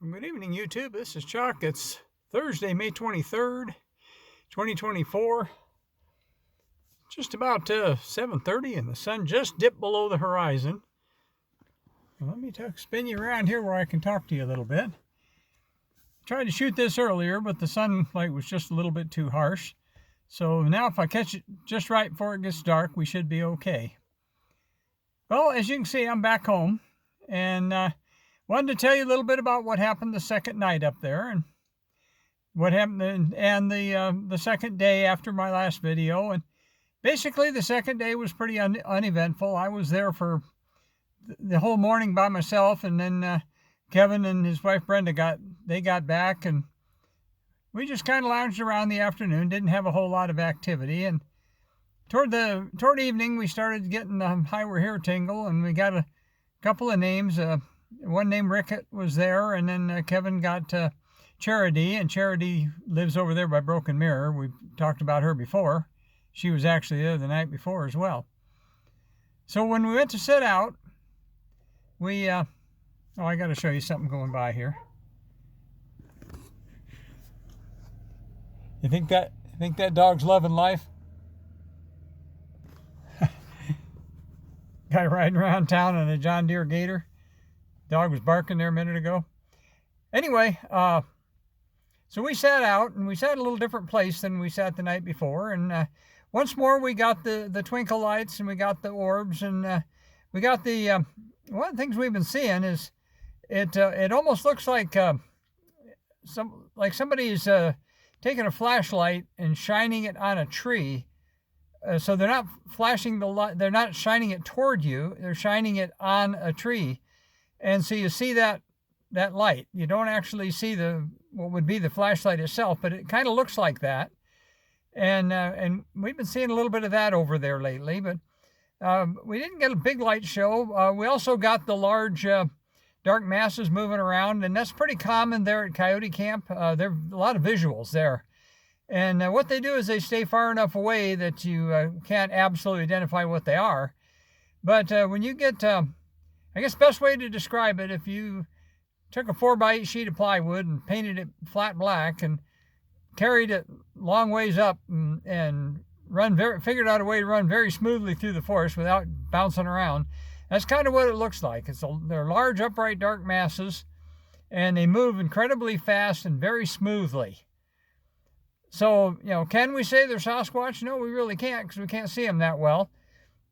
Good evening, YouTube. This is Chuck. It's Thursday, May 23rd, 2024. Just about 7:30, and the sun just dipped below the horizon. Let me spin you around here where I can talk to you a little bit. Tried to shoot this earlier, but the sunlight was just a little bit too harsh. So now if I catch it just right before it gets dark, we should be okay. Well, as you can see, I'm back home, and wanted to tell you a little bit about what happened the second night up there, and what happened, and the second day after my last video. And basically, the second day was pretty uneventful. I was there for the whole morning by myself, and then Kevin and his wife Brenda got back, and we just kind of lounged around the afternoon. Didn't have a whole lot of activity, and toward evening we started getting the hi, we're here tingle, and we got a couple of names. One named Rickett was there, and then Kevin got Charity, and Charity lives over there by Broken Mirror. We've talked about her before. She was actually there the night before as well. So when we went to set out, we I got to show you something going by here. You think that dog's loving life? Guy riding around town on a John Deere Gator. Dog was barking there a minute ago. Anyway, so we sat out, and we sat in a little different place than we sat the night before. And once more, we got the twinkle lights, and we got the orbs, and we got the one of the things we've been seeing is it almost looks like somebody's taking a flashlight and shining it on a tree. So they're not flashing the light, they're not shining it toward you, they're shining it on a tree. And so you see that light. You don't actually see what would be the flashlight itself, but it kind of looks like that. And we've been seeing a little bit of that over there lately, but we didn't get a big light show. We also got the large dark masses moving around, and that's pretty common there at Coyote Camp. There are a lot of visuals there. And what they do is they stay far enough away that you can't absolutely identify what they are. But when you get, I guess best way to describe it, if you took a 4x8 sheet of plywood and painted it flat black and carried it long ways up and figured out a way to run very smoothly through the forest without bouncing around, that's kind of what it looks like. They're large, upright, dark masses, and they move incredibly fast and very smoothly. So, can we say they're Sasquatch? No, we really can't, because we can't see them that well.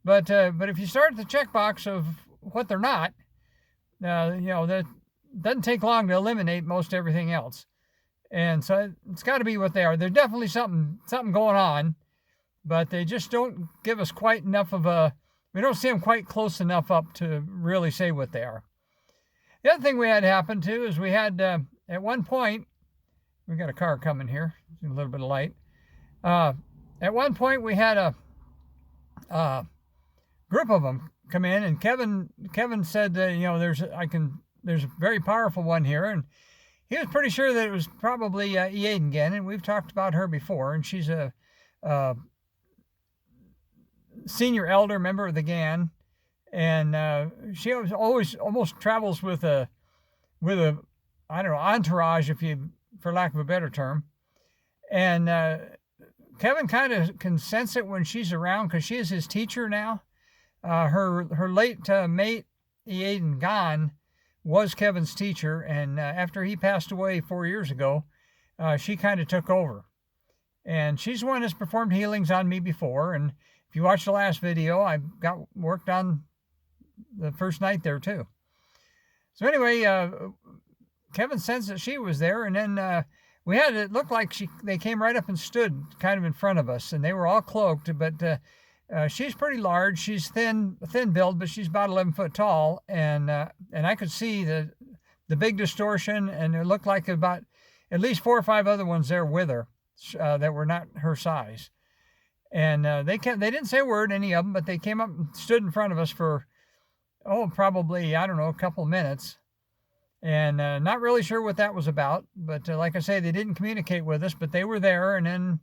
But if you start at the checkbox of what they're not, that doesn't take long to eliminate most everything else. And so it's got to be what they are. There's definitely something going on, but they just don't give us quite enough we don't see them quite close enough up to really say what they are. The other thing we had happen too is we had, at one point, we got a car coming here, a little bit of light. At one point we had a group of them come in, and Kevin said that, there's a very powerful one here, and he was pretty sure that it was probably Eaden again, and we've talked about her before, and she's a senior elder member of the GAN, and she always almost travels with a I don't know, entourage, for lack of a better term. And Kevin kind of can sense it when she's around, because she is his teacher now. Her late mate, Eaden Gone, was Kevin's teacher, and after he passed away 4 years ago, she kind of took over. And she's the one that's performed healings on me before, and if you watch the last video, I got worked on the first night there too. So anyway, Kevin sensed that she was there, and then it looked like they came right up and stood kind of in front of us, and they were all cloaked, but she's pretty large. She's thin build, but she's about 11 foot tall, and I could see the big distortion, and it looked like about at least 4 or 5 other ones there with her that were not her size. And they didn't say a word, any of them, but they came up and stood in front of us for probably, I don't know, a couple minutes. And not really sure what that was about, but like I say, they didn't communicate with us, but they were there, and then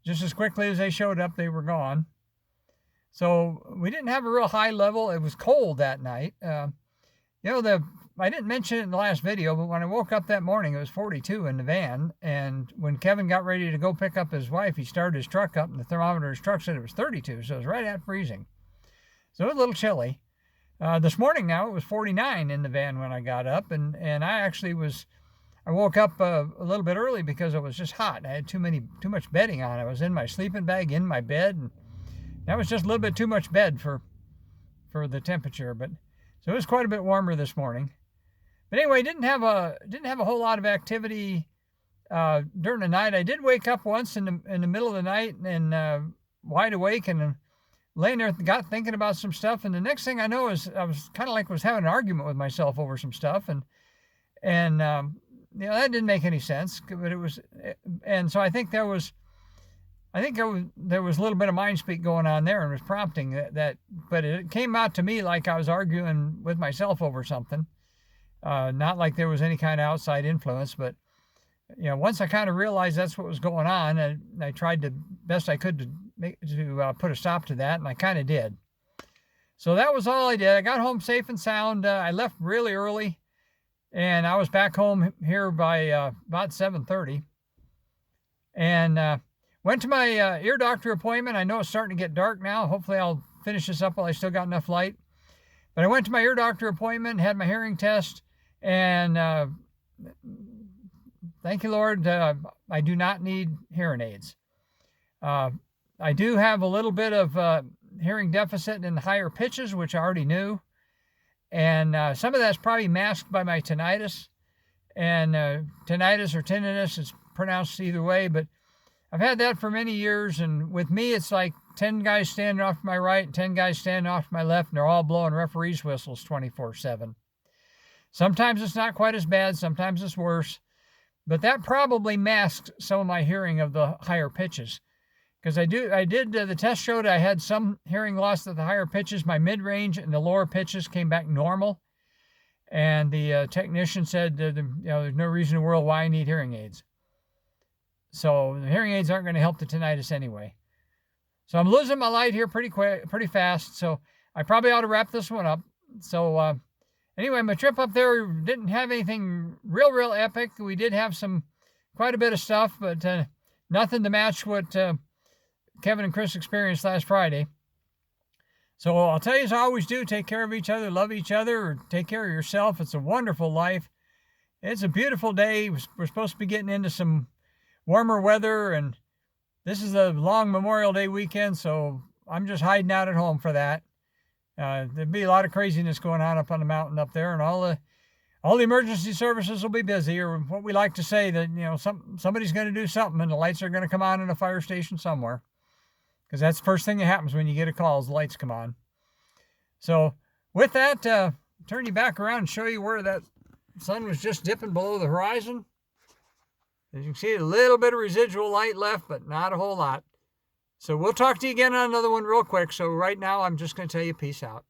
just as quickly as they showed up, they were gone. So we didn't have a real high level. It was cold that night. The I didn't mention it in the last video, but when I woke up that morning, it was 42 in the van. And when Kevin got ready to go pick up his wife, he started his truck up, and the thermometer in his truck said it was 32. So it was right at freezing. So it was a little chilly. This morning now, it was 49 in the van when I got up. And I woke up a little bit early because it was just hot. I had too much bedding on. I was in my sleeping bag, in my bed. And that was just a little bit too much bed for the temperature. But so it was quite a bit warmer this morning. But anyway, didn't have a whole lot of activity during the night. I did wake up once in the middle of the night and wide awake and laying there, got thinking about some stuff. And the next thing I know is I was kind of like was having an argument with myself over some stuff, and that didn't make any sense. But it was, and so I think there was a little bit of mind speak going on there, and was prompting that. But it came out to me like I was arguing with myself over something. Not like there was any kind of outside influence, but once I kind of realized that's what was going on, and I tried the best I could to put a stop to that, and I kind of did. So that was all I did. I got home safe and sound. I left really early, and I was back home here by about 7:30, and went to my ear doctor appointment. I know it's starting to get dark now. Hopefully I'll finish this up while I still got enough light. But I went to my ear doctor appointment, had my hearing test, and thank you, Lord, I do not need hearing aids. I do have a little bit of hearing deficit in the higher pitches, which I already knew. And some of that's probably masked by my tinnitus. And tinnitus or tinnitus, it's pronounced either way, but I've had that for many years. And with me, it's like 10 guys standing off to my right and 10 guys standing off to my left, and they're all blowing referees' whistles 24/7. Sometimes it's not quite as bad. Sometimes it's worse. But that probably masked some of my hearing of the higher pitches. Because the test showed I had some hearing loss at the higher pitches. My mid-range and the lower pitches came back normal. And the technician said, there's no reason in the world why I need hearing aids. So the hearing aids aren't going to help the tinnitus anyway. So I'm losing my light here pretty fast. So I probably ought to wrap this one up. So anyway, my trip up there didn't have anything real epic. We did have quite a bit of stuff, but nothing to match what Kevin and Chris experienced last Friday. So I'll tell you as I always do, take care of each other, love each other, or take care of yourself. It's a wonderful life. It's a beautiful day. We're supposed to be getting into some warmer weather, and this is a long Memorial Day weekend, so I'm just hiding out at home for that. There'll be a lot of craziness going on up on the mountain up there, and all the emergency services will be busy, or what we like to say that somebody's going to do something, and the lights are going to come on in a fire station somewhere. Because that's the first thing that happens when you get a call is the lights come on. So with that, turn you back around and show you where that sun was just dipping below the horizon. As you can see, a little bit of residual light left, but not a whole lot. So we'll talk to you again on another one real quick. So right now, I'm just going to tell you peace out.